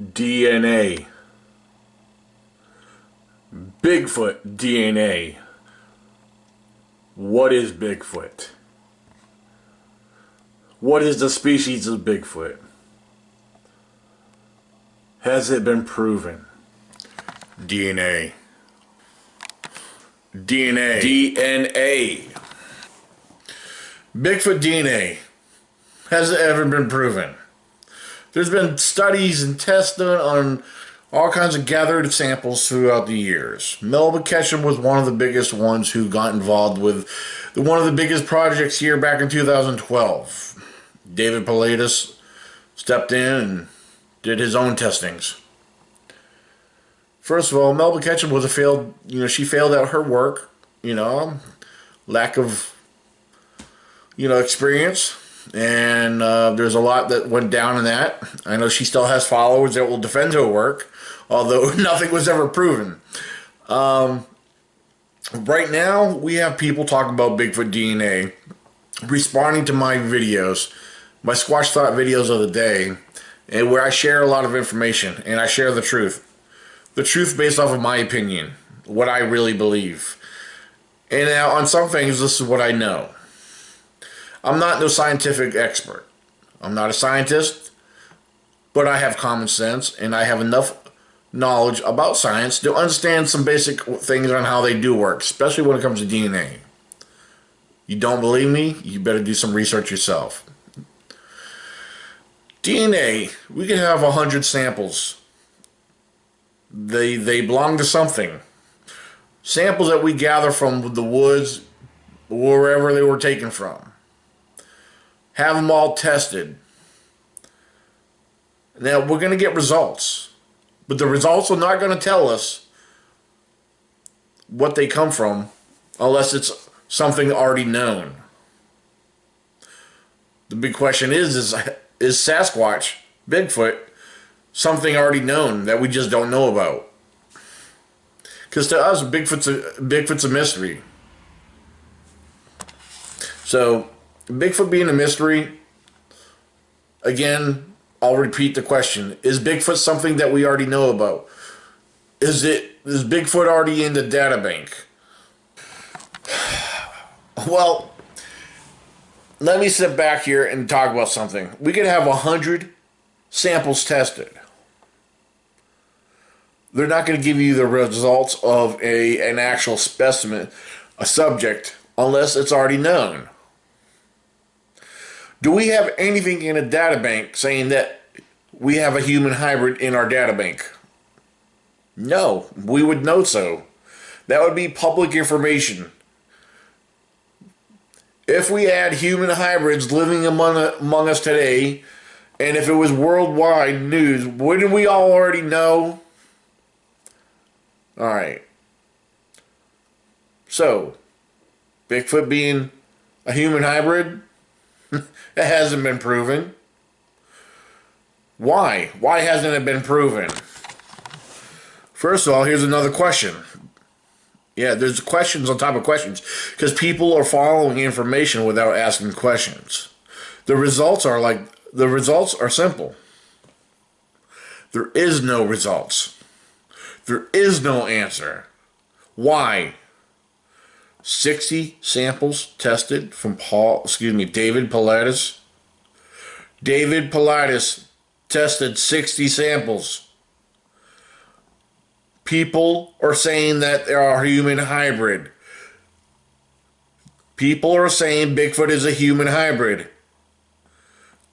DNA. Bigfoot DNA. What is Bigfoot? What is the species of Bigfoot? Has it been proven? DNA. DNA. Bigfoot DNA. Has it ever been proven? There's been studies and tests done on all kinds of gathered samples throughout the years. Melba Ketchum was one of the biggest ones who got involved with one of the biggest projects here back in 2012. David Pilatus stepped in and did his own testings. First of all, Melba Ketchum was she failed at her work, lack of, experience. And there's a lot that went down in that. I know she still has followers that will defend her work, although nothing was ever proven. Right now, we have people talking about Bigfoot DNA, responding to my videos, my Squatch Thought videos of the day, and where I share a lot of information, and I share the truth. The truth based off of my opinion, what I really believe. And now, on some things, this is what I know. I'm not no scientific expert. I'm not a scientist, but I have common sense and I have enough knowledge about science to understand some basic things on how they do work, especially when it comes to DNA. You don't believe me? You better do some research yourself. DNA, we can have 100 samples. They belong to something. Samples that we gather from the woods, wherever they were taken from. Have them all tested. Now, we're going to get results. But the results are not going to tell us what they come from unless it's something already known. The big question is Sasquatch, Bigfoot, something already known that we just don't know about? Because to us, Bigfoot's a mystery. So, Bigfoot being a mystery, again, I'll repeat the question. Is Bigfoot something that we already know about? Is Bigfoot already in the data bank? Well, let me sit back here and talk about something. We could have 100 samples tested. They're not going to give you the results of an actual specimen, a subject, unless it's already known. Do we have anything in a data bank saying that we have a human hybrid in our data bank? No, we would know so. That would be public information. If we had human hybrids living among us today, and if it was worldwide news, wouldn't we all already know? Alright. So, Bigfoot being a human hybrid? It hasn't been proven. Why? Why hasn't it been proven? First of all, here's another question. Yeah, there's questions on top of questions because people are following information without asking questions. The results are simple. There is no results. There is no answer. Why? 60 samples tested from David Pilatus. David Pilatus tested 60 samples. People are saying that they are a human hybrid. People are saying Bigfoot is a human hybrid.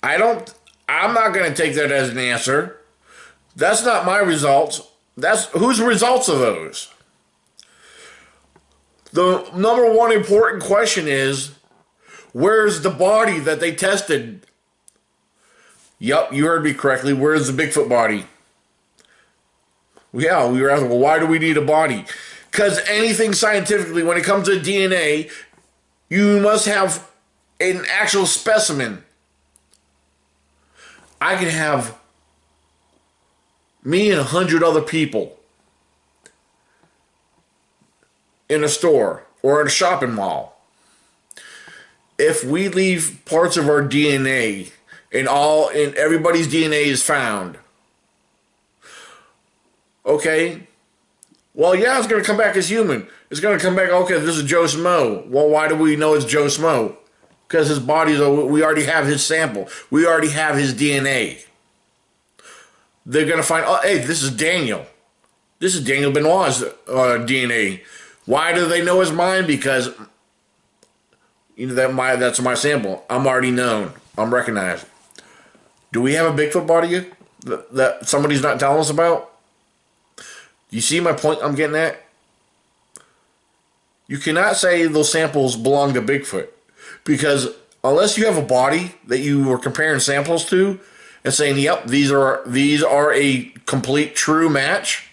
I'm not going to take that as an answer. That's not my results. That's whose results are those? The number one important question is, where's the body that they tested? Yup, you heard me correctly. Where's the Bigfoot body? Yeah, we were asking, well, why do we need a body? Because anything scientifically, when it comes to DNA, you must have an actual specimen. I can have me and 100 other people in a store or at a shopping mall. If we leave parts of our DNA and everybody's DNA is found, Okay. Well, yeah, it's going to come back as human. It's going to come back, okay, this is Joe Smo. Well, why do we know it's Joe Smo? Because his body, we already have his sample. We already have his DNA. They're going to find, oh, hey, this is Daniel. This is Daniel Benoit's DNA. Why do they know his mine? Because that's my sample. I'm already known. I'm recognized. Do we have a Bigfoot body that somebody's not telling us about? You see my point I'm getting at? You cannot say those samples belong to Bigfoot, because unless you have a body that you were comparing samples to and saying, yep, these are a complete true match,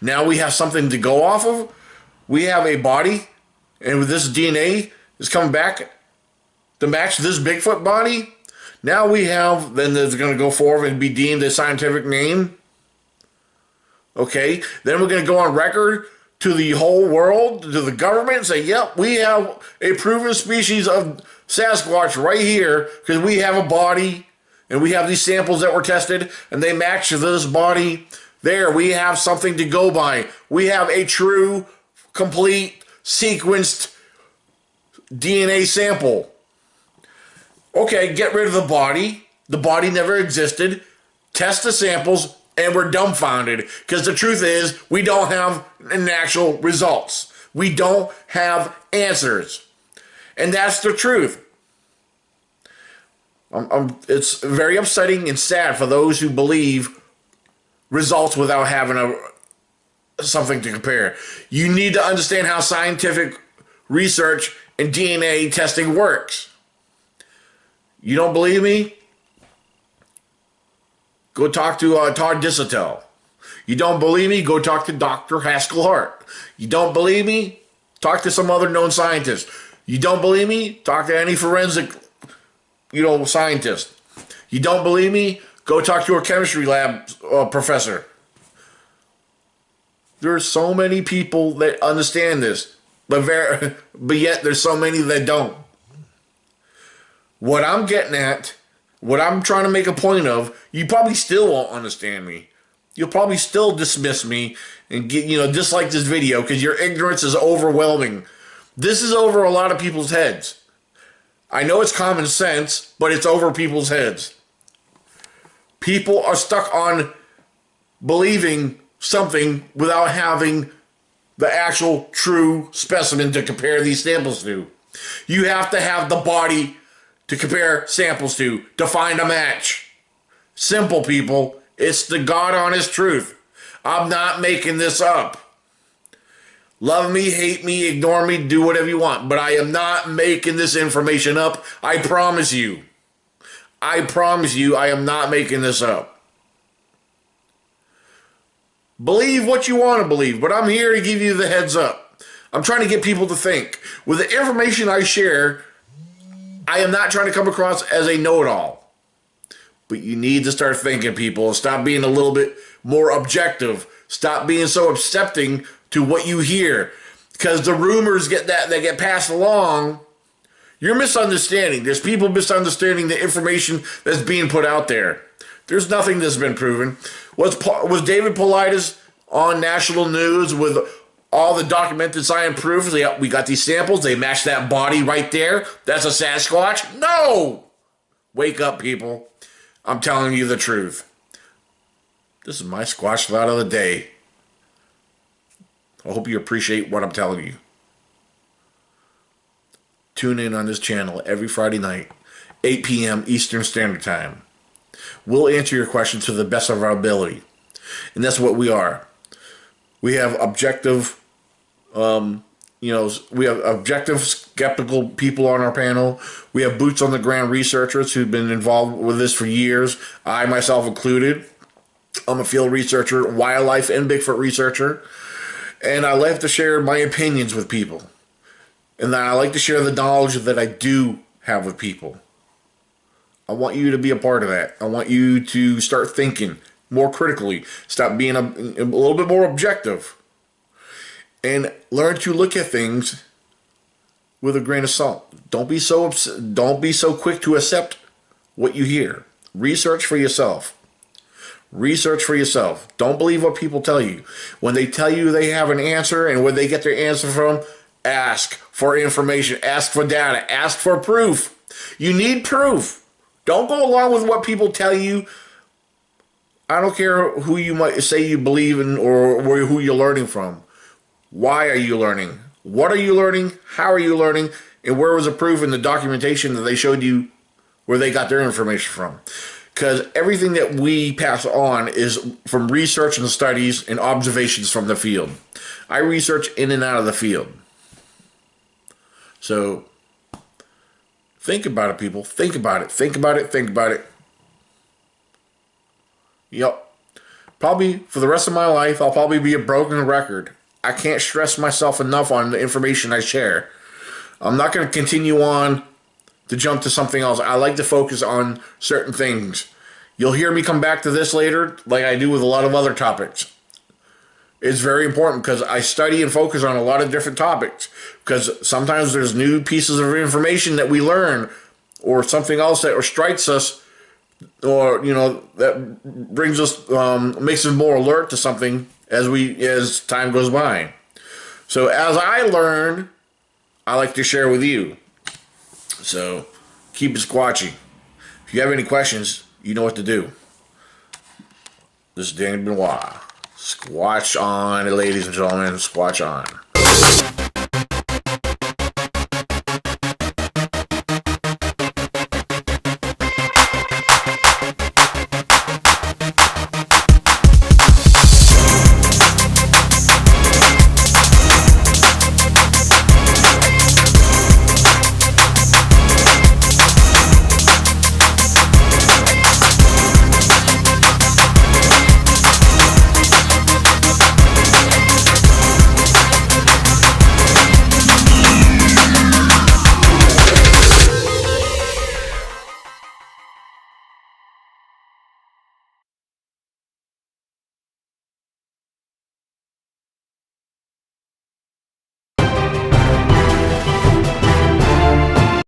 now we have something to go off of. We have a body, and with this DNA is coming back to match this Bigfoot body. Now we have, then it's going to go forward and be deemed a scientific name. Okay, then we're going to go on record to the whole world, to the government, and say, yep, we have a proven species of Sasquatch right here because we have a body and we have these samples that were tested and they match this body. There, we have something to go by. We have a true, complete, sequenced DNA sample. Okay, get rid of the body. The body never existed. Test the samples. And we're dumbfounded because the truth is we don't have actual results. We don't have answers. And that's the truth. It's very upsetting and sad for those who believe results without having something to compare. You need to understand how scientific research and DNA testing works. You don't believe me? Go talk to Todd Disotell. You don't believe me? Go talk to Dr. Haskell Hart. You don't believe me? Talk to some other known scientist. You don't believe me? Talk to any forensic, scientist. You don't believe me? Go talk to a chemistry lab professor. There are so many people that understand this, but yet there's so many that don't. What I'm getting at, what I'm trying to make a point of, you probably still won't understand me. You'll probably still dismiss me and dislike this video because your ignorance is overwhelming. This is over a lot of people's heads. I know it's common sense, but it's over people's heads. People are stuck on believing something without having the actual true specimen to compare these samples to. You have to have the body to compare samples to find a match. Simple, people. It's the God honest truth. I'm not making this up. Love me, hate me, ignore me, do whatever you want. But I am not making this information up. I promise you. I promise you I am not making this up. Believe what you want to believe, but I'm here to give you the heads up. I'm trying to get people to think. With the information I share, I am not trying to come across as a know-it-all. But you need to start thinking, people. Stop being a little bit more objective. Stop being so accepting to what you hear. Because the rumors that get passed along, you're misunderstanding. There's people misunderstanding the information that's being put out there. There's nothing that's been proven. Was David Paulides on national news with all the documented science proof? We got these samples. They match that body right there. That's a Sasquatch? No! Wake up, people. I'm telling you the truth. This is my Squatch thought of the day. I hope you appreciate what I'm telling you. Tune in on this channel every Friday night, 8 p.m. Eastern Standard Time. We'll answer your questions to the best of our ability. And that's what we are. We have objective, we have objective, skeptical people on our panel. We have boots on the ground researchers who've been involved with this for years. I myself included. I'm a field researcher, wildlife and Bigfoot researcher. And I like to share my opinions with people. And then I like to share the knowledge that I do have with people. I want you to be a part of that. I want you to start thinking more critically. Stop being a little bit more objective. And learn to look at things with a grain of salt. Don't be so quick to accept what you hear. Research for yourself. Research for yourself. Don't believe what people tell you. When they tell you they have an answer and where they get their answer from, ask for information, ask for data, ask for proof. You need proof. Don't go along with what people tell you. I don't care who you might say you believe in or who you're learning from. Why are you learning? What are you learning? How are you learning? And where was the proof in the documentation that they showed you where they got their information from? Because everything that we pass on is from research and studies and observations from the field. I research in and out of the field. So think about it, people. Think about it. Think about it. Think about it. Yep. Probably for the rest of my life, I'll probably be a broken record. I can't stress myself enough on the information I share. I'm not going to continue on to jump to something else. I like to focus on certain things. You'll hear me come back to this later, like I do with a lot of other topics. It's very important because I study and focus on a lot of different topics. Because sometimes there's new pieces of information that we learn, or something else that strikes us, or that brings us, makes us more alert to something as time goes by. So as I learn, I like to share with you. So keep it squatchy. If you have any questions, you know what to do. This is Danny Benoit. Squatch on, ladies and gentlemen. Squatch on.